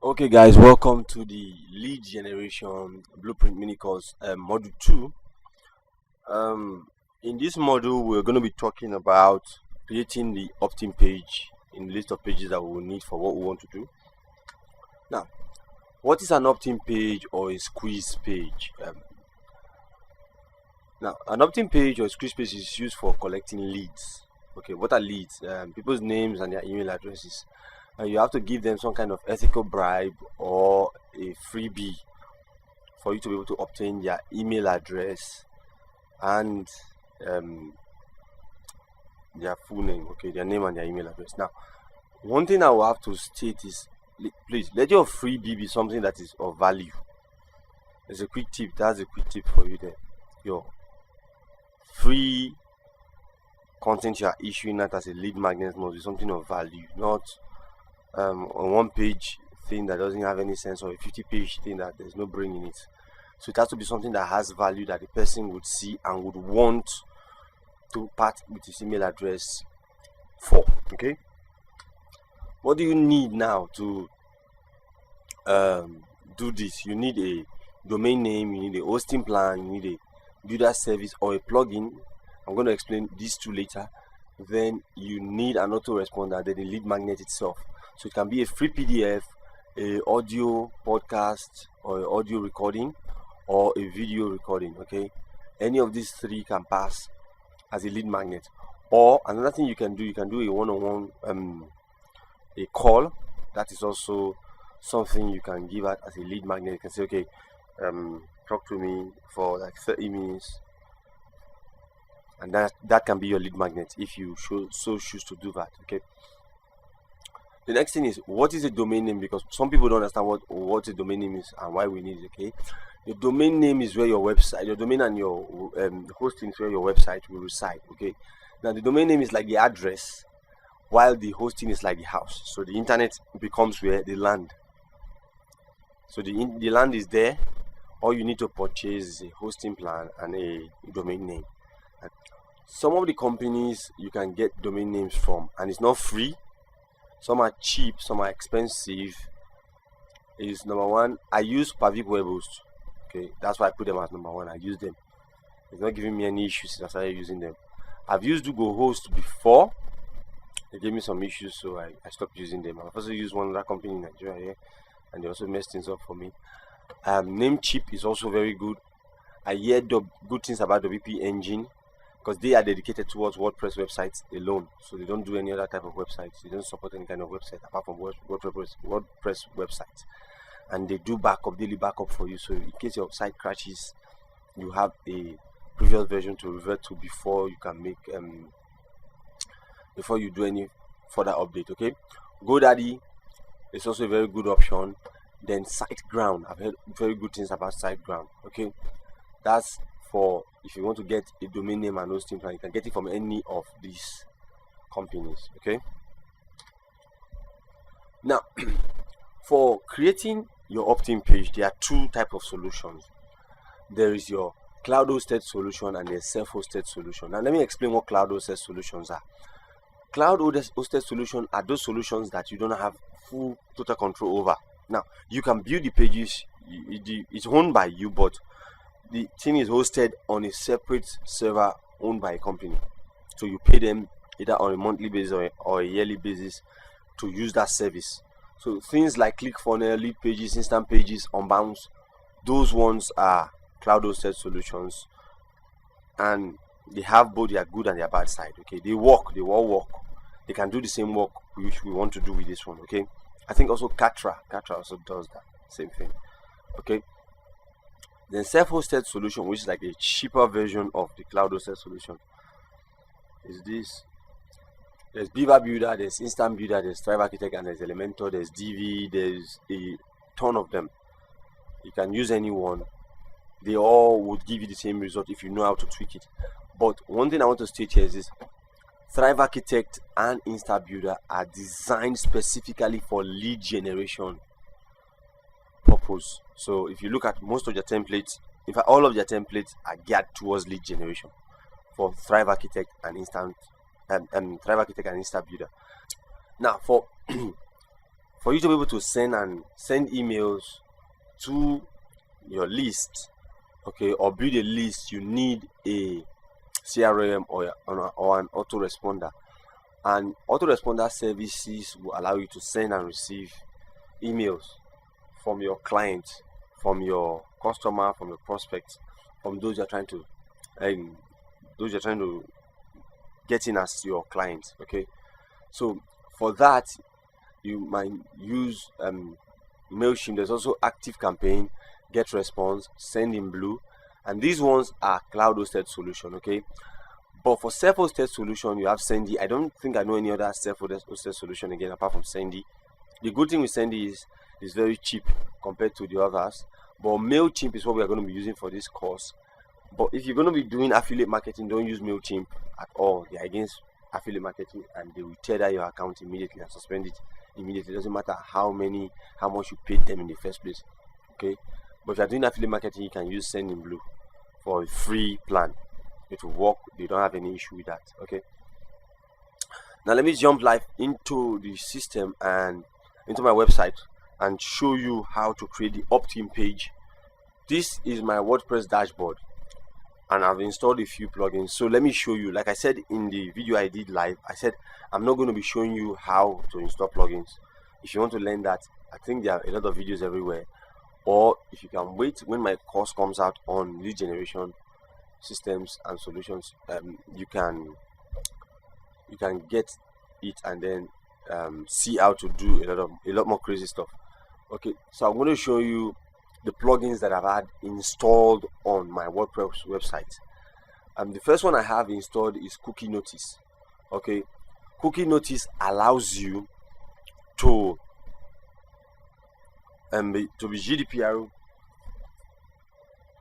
Okay, guys, welcome to the lead generation blueprint mini course module 2. In this module, we're going to be talking about creating the opt-in page in the list of pages that we will need for what we want to do. Now, what is an opt-in page or a squeeze page? Now, an opt-in page or a squeeze page is used for collecting leads. Okay, what are leads? People's names and their email addresses. And you have to give them some kind of ethical bribe or a freebie for you to be able to obtain their email address and their full name, okay, their name and their email address. Now, one thing I will have to state is, please let your freebie be something that is of value. There's a quick tip. That's a quick tip for you there. Your free content you are issuing that as a lead magnet must be something of value, not a one page thing that doesn't have any sense, or a 50-page thing that there's no brain in it. So it has to be something that has value, that the person would see and would want to part with his email address for. Okay, what do you need now to do this? You need a domain name, you need a hosting plan, you need a builder service or a plugin. I'm going to explain these two later. Then you need an autoresponder, then the lead magnet itself. So it can be a free PDF, a audio podcast or audio recording, or a video recording. Okay, any of these three can pass as a lead magnet. Or another thing you can do a one-on-one a call. That is also something you can give out as a lead magnet. You can say, okay, talk to me for like 30 minutes, and that can be your lead magnet if you choose to do that. Okay, the next thing is, what is a domain name? Because some people don't understand what a domain name is and why we need it. Okay, your domain name is where your website, your domain and your hosting is where your website will reside. Okay, now the domain name is like the address, while the hosting is like the house. So the internet becomes where the land. So the land is there. All you need to purchase is a hosting plan and a domain name. Some of the companies you can get domain names from, and it's not free. Some are cheap, some are expensive. Is number one, I use Pavik Web Host. Okay, that's why I put them as number one. I use them. It's not giving me any issues since I started using them. I've used Google Host before. They gave me some issues, so I stopped using them. I've also used one other company in Nigeria here, and they also messed things up for me. Namecheap is also very good. I hear good things about WP Engine, because they are dedicated towards WordPress websites alone. So they don't do any other type of websites. They don't support any kind of website apart from WordPress websites. And they do daily backup for you. So in case your site crashes, you have a previous version to revert to before you can make before you do any further update. Okay, GoDaddy is also a very good option. Then SiteGround, I've heard very good things about SiteGround. Okay, that's for if you want to get a domain name and hosting plan. You can get it from any of these companies. Okay, now for creating your opt-in page, there are two types of solutions. There is your cloud hosted solution and there's self-hosted solution. Now let me explain what cloud hosted solutions are. Cloud hosted solutions are those solutions that you don't have full total control over. Now you can build the pages, it's owned by you, but the thing is hosted on a separate server owned by a company. So you pay them either on a monthly basis or a yearly basis to use that service. So things like ClickFunnels, Lead Pages, Instant Pages, Unbounce, those ones are cloud hosted solutions, and they have both their good and their bad side. Okay, they all work. They can do the same work which we want to do with this one. Okay, I think also Katra also does that same thing. Okay, then self-hosted solution, which is like a cheaper version of the cloud hosted solution, is this. There's Beaver Builder, there's Instant Builder, there's Thrive Architect, and there's Elementor, there's Divi, there's a ton of them. You can use any one. They all would give you the same result if you know how to tweak it. But one thing I want to state here is this: Thrive Architect and Instant Builder are designed specifically for lead generation purpose. So if you look at most of their templates, in fact all of their templates are geared towards lead generation for Thrive Architect and Instant Builder. Now for for you to be able to send emails to your list, okay, or build a list, you need a CRM or an autoresponder. And autoresponder services will allow you to send and receive emails from your clients, from your customer, from your prospects, from those you're trying to get in as your clients. Okay, so for that you might use MailChimp. There's also ActiveCampaign, GetResponse, Sendinblue, and these ones are cloud hosted solution. Okay, but for self-hosted solution you have Sendy. I don't think I know any other self-hosted solution again apart from Sendy. The good thing with Sendy is it's very cheap compared to the others, but MailChimp is what we are going to be using for this course. But if you're going to be doing affiliate marketing, don't use MailChimp at all. They are against affiliate marketing and they will tear down your account immediately and suspend it immediately. It doesn't matter how much you paid them in the first place. Okay, but if you're doing affiliate marketing, you can use Sendinblue for a free plan. It will work. You don't have any issue with that. Okay, now let me jump live into the system and into my website and show you how to create the opt-in page. This is my WordPress dashboard and I've installed a few plugins. So let me show you. Like I said in the video I did live, I said I'm not going to be showing you how to install plugins. If you want to learn that, I think there are a lot of videos everywhere, or if you can wait when my course comes out on lead generation systems and solutions, you can get it and then see how to do a lot more crazy stuff. Okay, so I'm going to show you the plugins that I've had installed on my WordPress website. The first one I have installed is Cookie Notice. Okay, Cookie Notice allows you to be GDPR.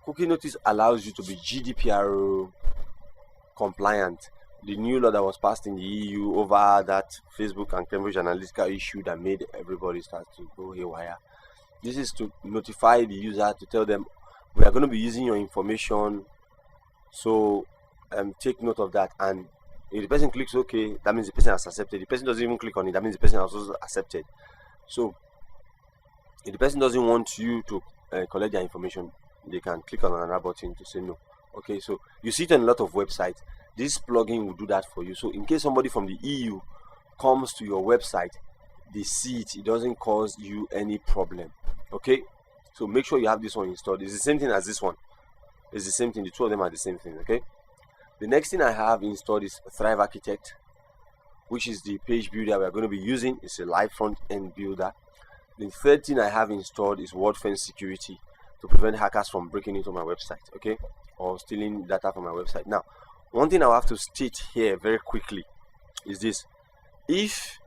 Cookie Notice allows you to be GDPR compliant. The new law that was passed in the EU over that Facebook and Cambridge Analytica issue that made everybody start to go haywire. This is to notify the user, to tell them we are going to be using your information, so take note of that. And if the person clicks OK, that means the person has accepted. The person doesn't even click on it, that means the person has also accepted. So if the person doesn't want you to collect their information, they can click on another button to say no. Okay, so you see it on a lot of websites. This plugin will do that for you. So in case somebody from the EU comes to your website, they see it, it doesn't cause you any problem. Okay, so make sure you have this one installed. It's the same thing as this one. It's the same thing. The two of them are the same thing. Okay, the next thing I have installed is Thrive Architect, which is the page builder we are going to be using. It's a live front end builder. The third thing I have installed is WordFence Security, to prevent hackers from breaking into my website, okay, or stealing data from my website. Now, one thing I have to state here very quickly is this: if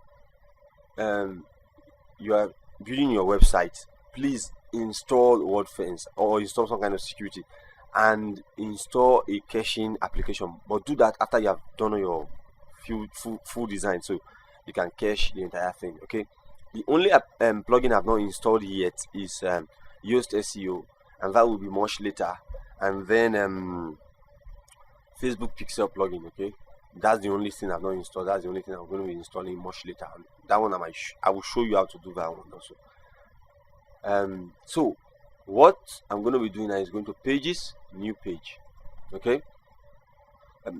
you are building your website, please install WordFence or install some kind of security and install a caching application. But do that after you have done your full design, so you can cache the entire thing. Okay. The only plugin I've not installed yet is Yoast SEO, and that will be much later. And then Facebook Pixel plugin. Okay, that's the only thing I've not installed. That's the only thing I'm going to be installing much later. That one I will show you how to do that one also. So what I'm going to be doing now is going to Pages, New Page. Okay,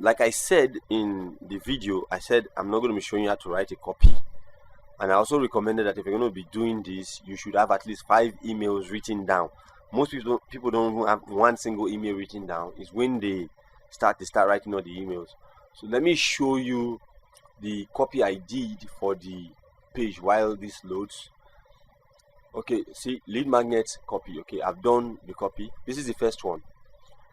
like I said in the video, I said I'm not going to be showing you how to write a copy, and I also recommended that if you're going to be doing this, you should have at least 5 emails written down. Most people don't have one single email written down. It's when they start writing all the emails. So let me show you the copy I did for the page while this loads. Okay, see, lead magnet copy. Okay, I've done the copy. This is the first one.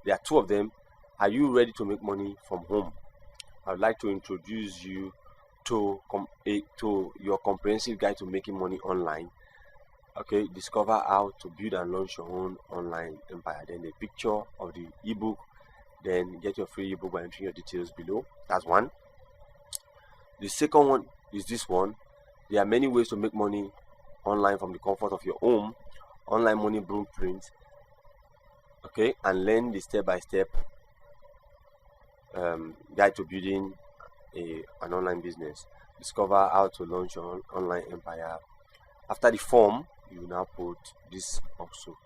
There are 2 of them. Are you ready to make money from home? I would like to introduce you to your comprehensive guide to making money online. Okay, discover how to build and launch your own online empire. Then the picture of the ebook. Then get your free ebook by entering your details below. That's one. The second one is this one. There are many ways to make money online from the comfort of your home. Online money blueprint. Okay, and learn the step-by-step guide to building an online business. Discover how to launch your online empire After the form, you now put this also.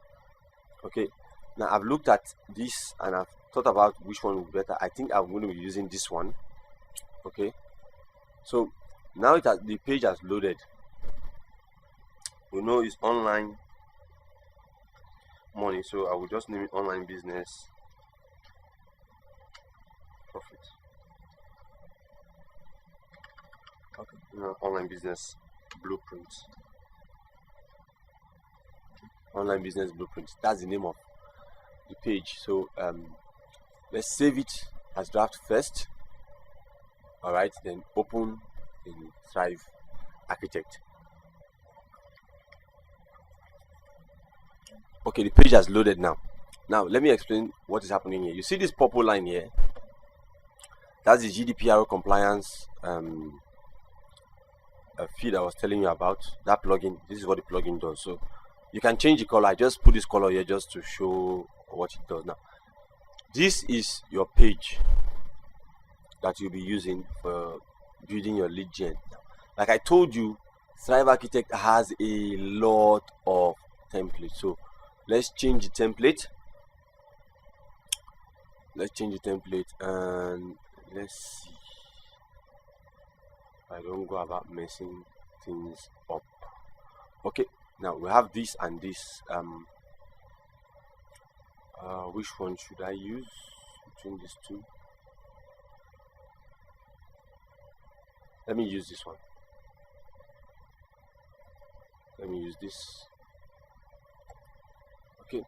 Okay, now I've looked at this and I've thought about which one would be better. I think I'm going to be using this one. Okay, so now the page has loaded. We know it's online money, so I will just name it online business profit. Okay, online business blueprint. Online business blueprint. That's the name of the page. So let's save it as draft first. All right, then open in Thrive Architect. Okay, the page has loaded now. Now let me explain what is happening here. You see this purple line here? That's the GDPR compliance feed I was telling you about. That plugin. This is what the plugin does. So you can change the color. I just put this color here just to show what it does. Now this is your page that you'll be using for building your lead gen. Like I told you, Thrive Architect has a lot of templates. So let's change the template. And let's see. I don't go about messing things up. Okay, now we have this and this. Which one should I use between these two? Let me use this one. Let me use this. Okay.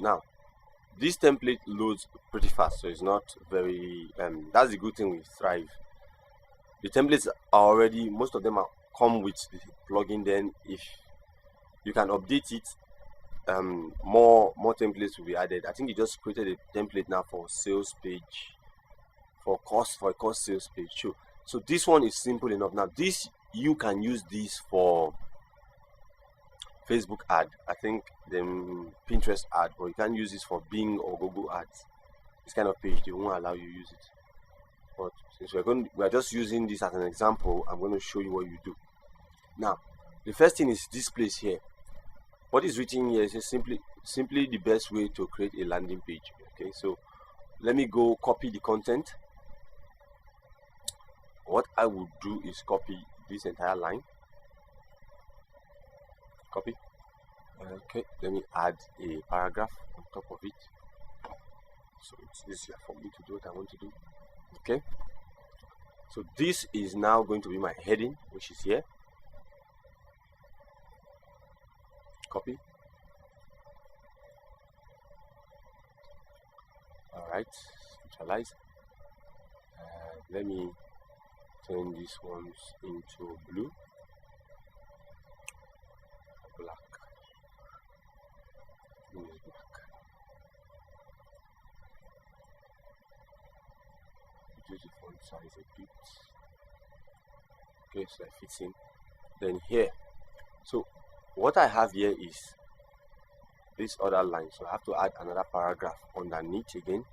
Now this template loads pretty fast, so it's not very that's the good thing with Thrive. The templates are already, most of them come with the plugin. Then if you can update it, more templates will be added. I think you just created a template now for sales page, for a course sales page. Sure. So this one is simple enough. Now this, you can use this for Facebook ad, I think then Pinterest ad, but you can't use this for Bing or Google ads. This kind of page, they won't allow you to use it. But since we're just using this as an example, I'm going to show you what you do. Now the first thing is this place here. What is written here is simply the best way to create a landing page. Okay, so let me go copy the content. What I would do is copy this entire line. Copy. Okay, let me add a paragraph on top of it, so it's easier for me to do what I want to do. Okay, so this is now going to be my heading, which is here. Copy. All right, centralize. Let me turn these ones into blue, black. Reduce the font size a bit. Okay, so that fits in. Then here, so what I have here is this other line, so I have to add another paragraph underneath again,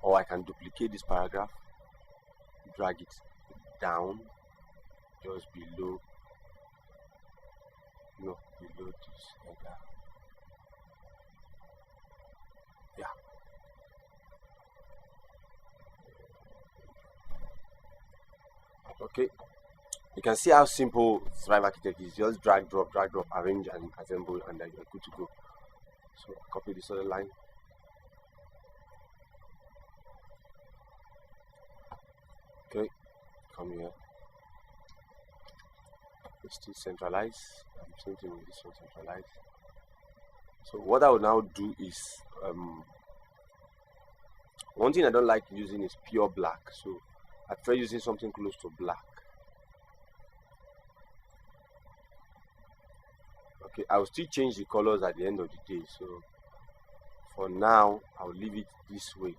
or I can duplicate this paragraph, drag it down just below this header. Yeah, okay, you can see how simple Thrive Architect is. Just drag, drop, arrange and assemble, and then you're good to go. So copy this other line. Okay, come here. It's still centralized. Same thing with this one, centralized. So what I will now do is one thing I don't like using is pure black, so I prefer using something close to black. Okay, I will still change the colors at the end of the day, so for now I'll leave it this way.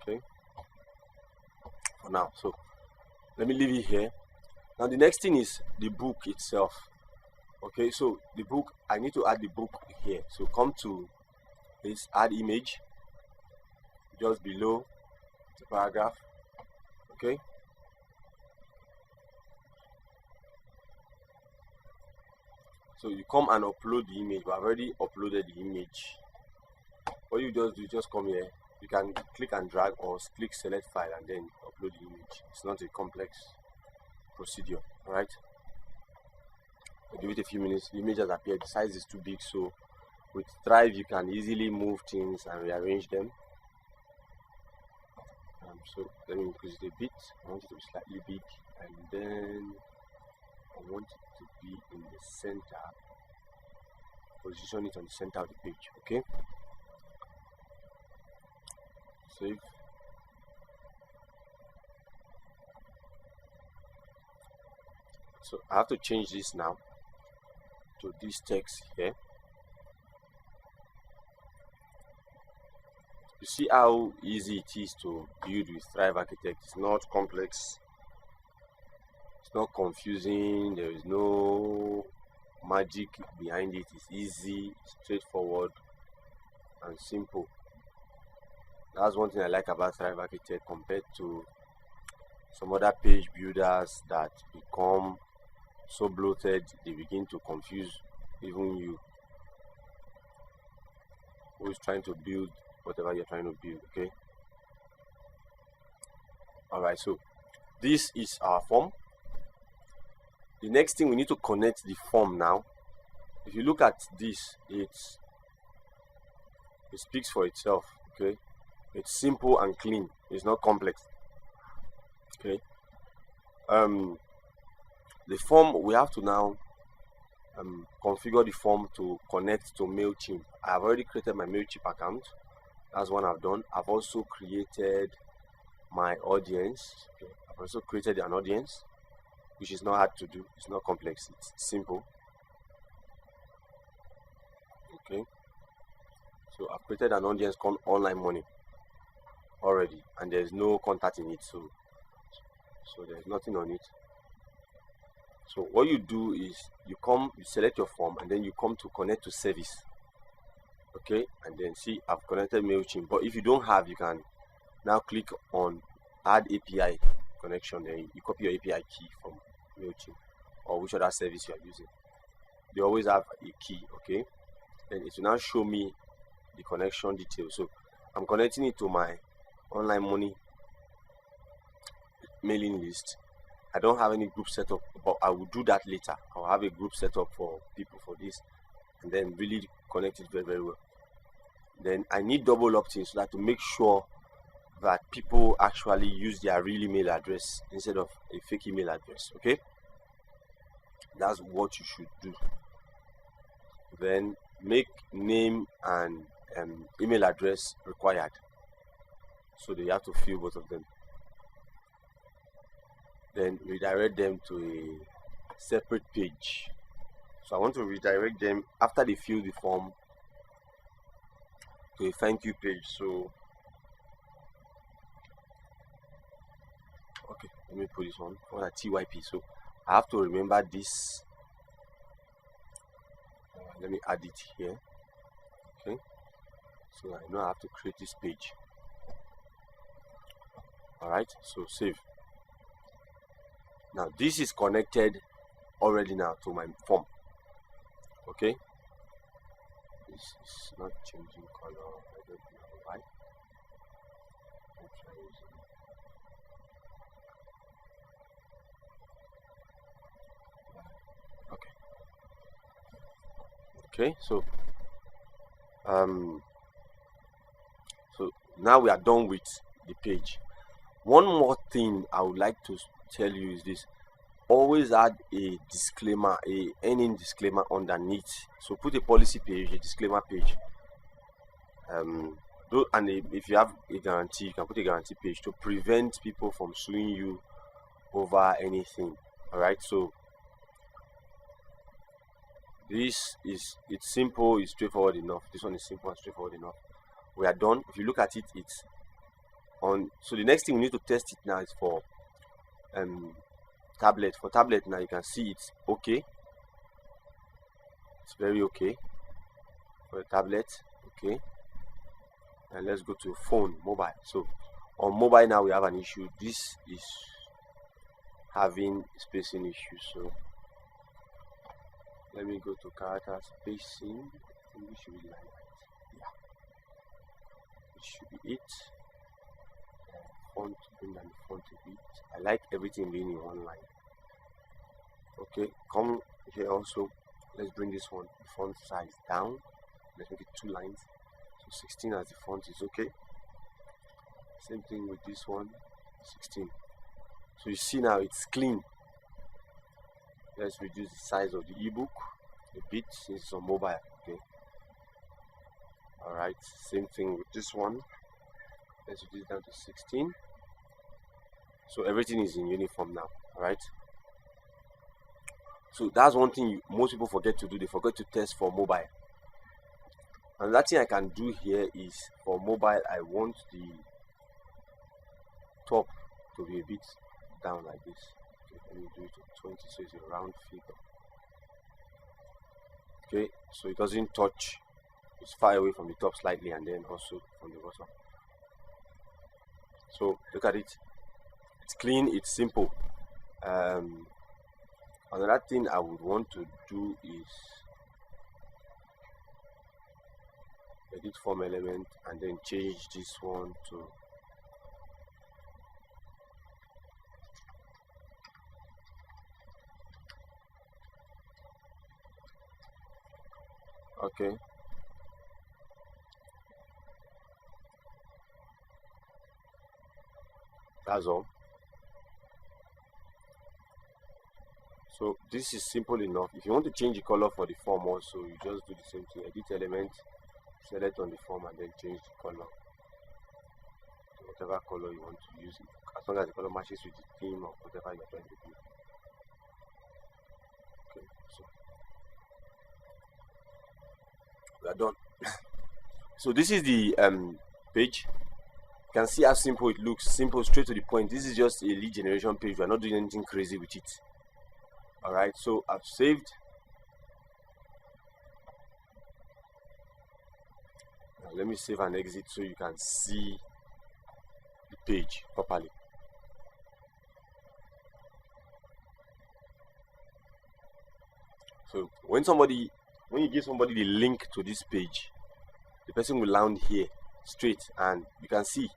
Okay, for now, so let me leave it here. Now the next thing is the book itself. Okay, so the book, I need to add the book here. So come to this add image just below the paragraph. Okay, so you come and upload the image. I've already uploaded the image. What you just do, just come here. You can click and drag or click select file and then upload the image. It's not a complex procedure. All right, give it a few minutes. The image has appeared. The size is too big, so with Thrive you can easily move things and rearrange them. So let me increase it a bit. I want it to be slightly big, and then I want it to be in the center. Position it on the center of the page. Okay, save. So I have to change this now to this text here. You see how easy it is to build with Thrive Architect. It's not complex, it's not confusing, there is no magic behind it. It's easy, straightforward, and simple. That's one thing I like about Thrive Architect compared to some other page builders that become so bloated they begin to confuse even you who is trying to build whatever you're trying to build. Okay, all right, so this is our form. The next thing, we need to connect the form now. If you look at this, it speaks for itself. Okay, it's simple and clean, it's not complex. Okay, the form, we have to now configure the form to connect to MailChimp. I've already created my MailChimp account. That's one I've done. I've also created my audience. Okay. I've also created an audience, which is not hard to do. It's not complex. It's simple. Okay. So I've created an audience called Online Money already, and there's no contact in it. So there's nothing on it. So what you do is you select your form, and then you come to connect to service. Okay, and then see, I've connected MailChimp. But if you don't have, you can now click on add API connection. Then you copy your API key from MailChimp or which other service you are using. They always have a key. Okay, then it will now show me the connection details. So I'm connecting it to my Online Money mailing list. I don't have any group set up, but I will do that later. I'll have a group set up for people for this, and then really connect it very, very well. Then I need double opt-in, so that to make sure that people actually use their real email address instead of a fake email address. Okay, that's what you should do. Then make name and email address required, so they have to fill both of them. Then redirect them to a separate page. So I want to redirect them after they fill the form to a thank you page. So okay, let me put this on for a TYP. So I have to remember this. Let me add it here. Okay, so I know I have to create this page. All right, so save. Now this is connected already now to my form. Okay, this is not changing color. I don't know why. Okay, so now we are done with the page. One more thing I would like to tell you is this: always add a disclaimer, a ending disclaimer underneath. So put a policy page, a disclaimer page, and if you have a guarantee, you can put a guarantee page to prevent people from suing you over anything. All right, so it's simple, it's straightforward enough. This one is simple and straightforward enough. We are done. If you look at it, it's on. So the next thing we need to test it now is for tablet. For tablet now, you can see it's okay. It's very okay for a tablet. Okay, and let's go to phone, mobile. So on mobile now we have an issue. This is having spacing issues. So let me go to character spacing. I think it should be like that. Yeah, it should be it. Font, bring down the font a bit. I like everything being in one line. Okay, come here also. Let's bring this one, the font size down. Let's make it 2 lines. So 16 as the font is okay. Same thing with this one, 16. So you see now it's clean. Let's reduce the size of the ebook a bit since it's on mobile. Okay. Alright, same thing with this one. Let's reduce it down to 16. So everything is in uniform now. Alright. So that's one thing most people forget to do. They forget to test for mobile. Another thing I can do here is for mobile, I want the top to be a bit down like this. Okay, let me do it to 20 so it's a round figure. Okay, so it doesn't touch, it's far away from the top slightly and then also from the bottom. So look at it, it's clean, it's simple. Another thing I would want to do is edit form element and then change this one to okay. That's all. So this is simple enough. If you want to change the color for the form also, you just do the same thing. Edit element, select on the form and then change the color to whatever color you want to use it, as long as the color matches with the theme or whatever you're trying to do. Okay, so we are done. So this is the page. You can see how simple it looks. Simple, straight to the point. This is just a lead generation page. We're not doing anything crazy with it. Alright, so I've saved. Now let me save and exit so you can see the page properly. So when you give somebody the link to this page, the person will land here straight, and you can see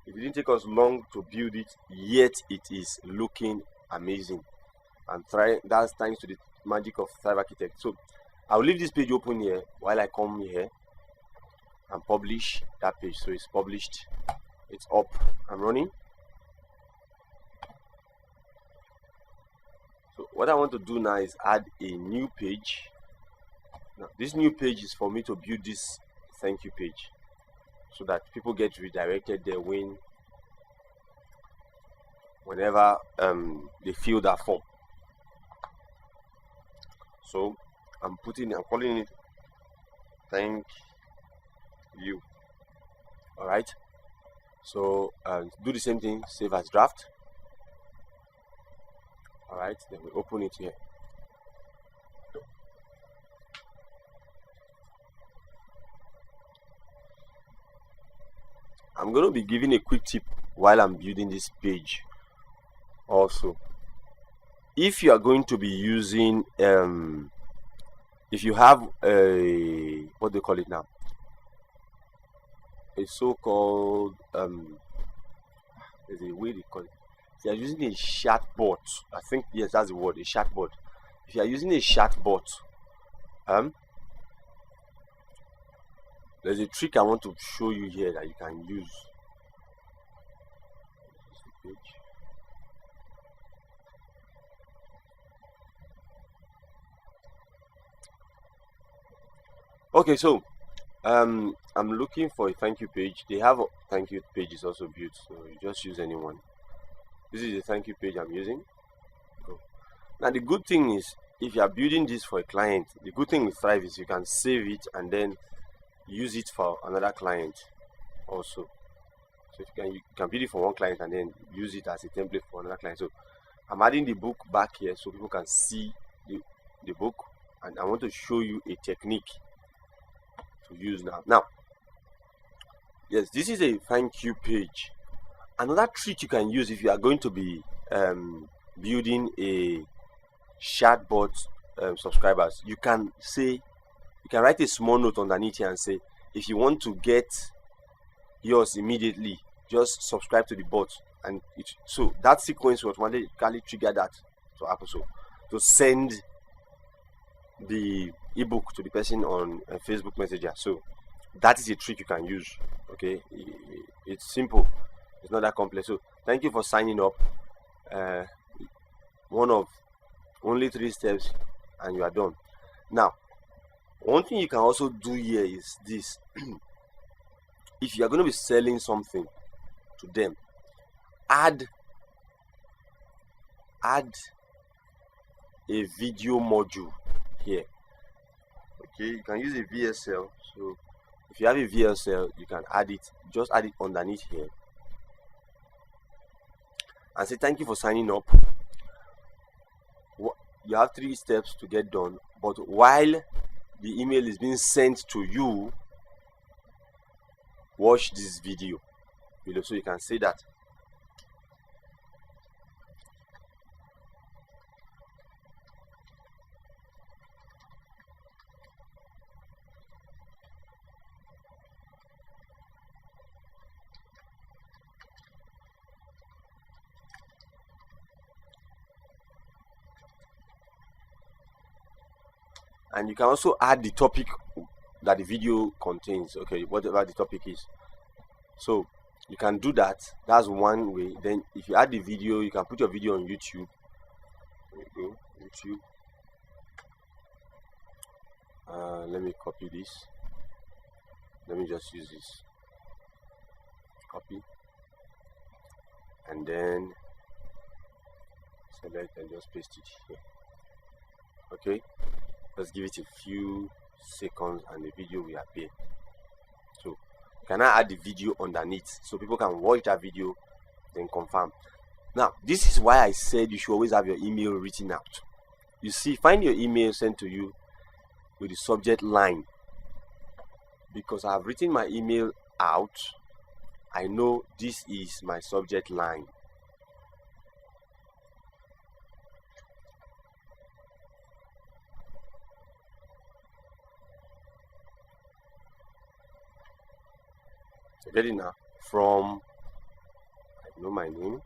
it didn't take us long to build it, yet it is looking amazing. And that's thanks to the magic of Thrive Architect. So I'll leave this page open here while I come here and publish that page. So it's published, it's up and running. So what I want to do now is add a new page. Now this new page is for me to build this thank you page so that people get redirected there whenever they fill that form. So I'm calling it thank you. Alright, so do the same thing, save as draft. Alright, then we open it here. I'm going to be giving a quick tip while I'm building this page also. If you are going to be using if you have a what do they call it now, a so-called there's a way they call it, if you are using a chatbot, I think, yes, that's the word, a chatbot. If you are using a chatbot, there's a trick I want to show you here that you can use. Okay, so I'm looking for a thank you page. They have a thank you pages also built, so you just use anyone. This is the thank you page I'm using. Now the good thing is, if you are building this for a client, the good thing with Thrive is you can save it and then use it for another client also. So you can build it for one client and then use it as a template for another client. So I'm adding the book back here so people can see the book, and I want to show you a technique to use now. Yes, this is a thank you page. Another trick you can use if you are going to be building a chatbot subscribers, you can write a small note underneath here and say, if you want to get yours immediately, just subscribe to the bot, and so that sequence will automatically trigger that to happen. So to send the ebook to the person on Facebook Messenger. So that is a trick you can use. Okay, it's simple, it's not that complex. So thank you for signing up. One of only 3 steps and you are done. Now, one thing you can also do here is this. If you are going to be selling something to them, add a video module here. Okay, you can use a VSL. So if you have a VSL, you can add it, just add it underneath here and say thank you for signing up. You have 3 steps to get done, but while the email is being sent to you, watch this video below. So you can say that. And you can also add the topic that the video contains, okay, whatever the topic is. So you can do that. That's one way. Then if you add the video, you can put your video on YouTube. There you go, YouTube. Let me copy this. Let me just use this. Copy. And then select and just paste it here. Okay, let's give it a few seconds and the video will appear. So you can now add the video underneath so people can watch that video, then confirm. Now this is why I said you should always have your email written out. You see, find your email sent to you with the subject line, because I have written my email out. I know this is my subject line. So get it now. From, I know my name.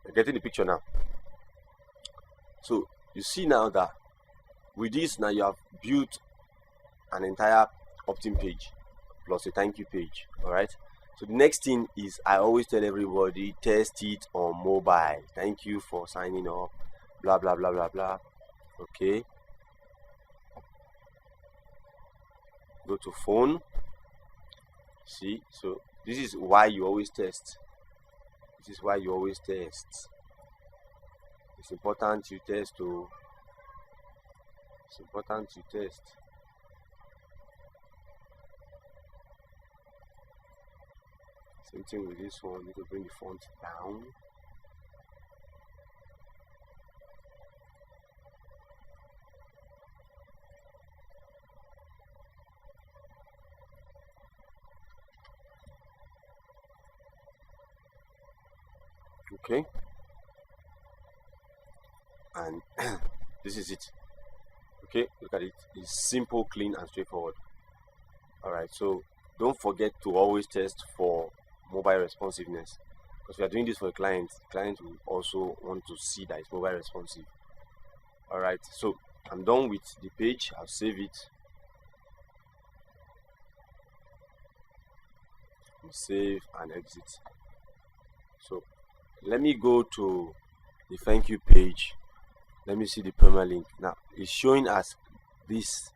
You're getting the picture now. So you see now that with this, now you have built an entire opt-in page plus a thank you page. All right, so the next thing is, I always tell everybody, test it on mobile. Thank you for signing up, blah blah blah blah blah. Okay, go to phone. See, so this is why you always test. This is why you always test. It's important you test. It's important to test. Same thing with this one. You can bring the font down. Okay, and this is it. Okay, look at it. It's simple, clean, and straightforward. All right, so don't forget to always test for mobile responsiveness, because we are doing this for a client. Client will also want to see that it's mobile responsive. All right, so I'm done with the page. I'll save it. Save and exit. So let me go to the thank you page. Let me see the permalink. Now it's showing us this.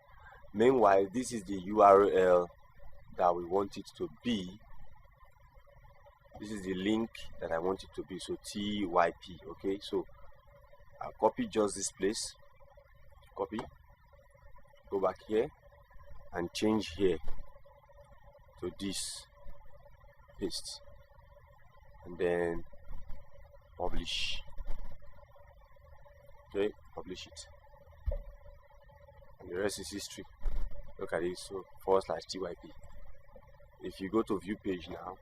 Meanwhile, this is the URL that we want it to be. This is the link that I want it to be. So TYP. Okay, so I'll copy just this place. Copy. Go back here and change here to this. Paste. and then publish. Okay, publish it, and the rest is history. Look at it. So /TYP. If you go to view page now,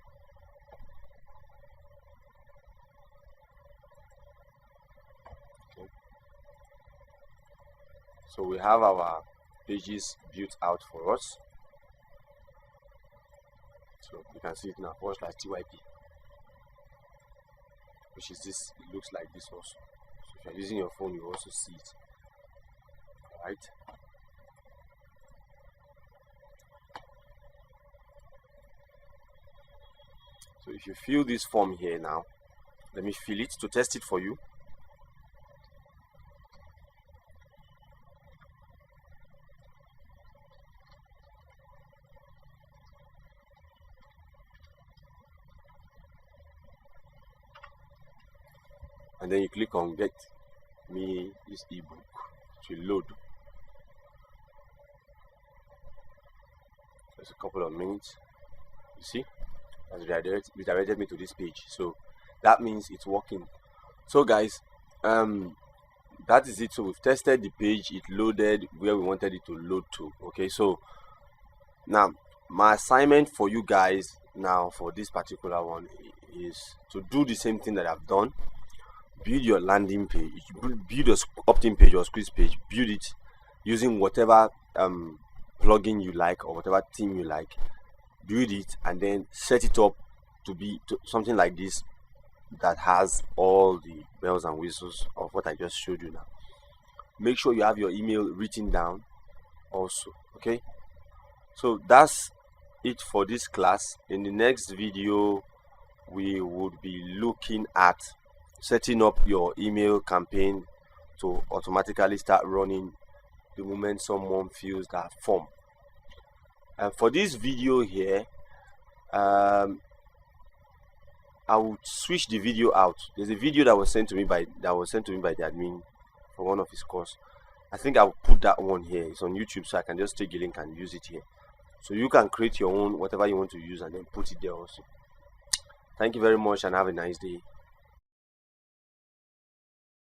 okay, so we have our pages built out for us. So you can see it now, /TYP, which is this. It looks like this also. So if you're using your phone, you also see it. Alright. So if you fill this form here now, let me fill it to test it for you. And then you click on get me this ebook to load. Just a couple of minutes. You see, has redirected me to this page. So that means it's working. So guys, that is it. So we've tested the page, it loaded where we wanted it to load to. Okay, so now my assignment for you guys now for this particular one is to do the same thing that I've done. Build your landing page, build your opt-in page or squeeze page, build it using whatever plugin you like or whatever theme you like. Build it and then set it up to be something like this that has all the bells and whistles of what I just showed you now. Make sure you have your email written down also. Okay, so that's it for this class. In the next video we would be looking at setting up your email campaign to automatically start running the moment someone fills that form. And for this video here, I would switch the video out. There's a video that was sent to me by the admin for one of his course. I think I'll put that one here. It's on YouTube, so I can just take the link and use it here. So you can create your own whatever you want to use and then put it there also. Thank you very much and have a nice day.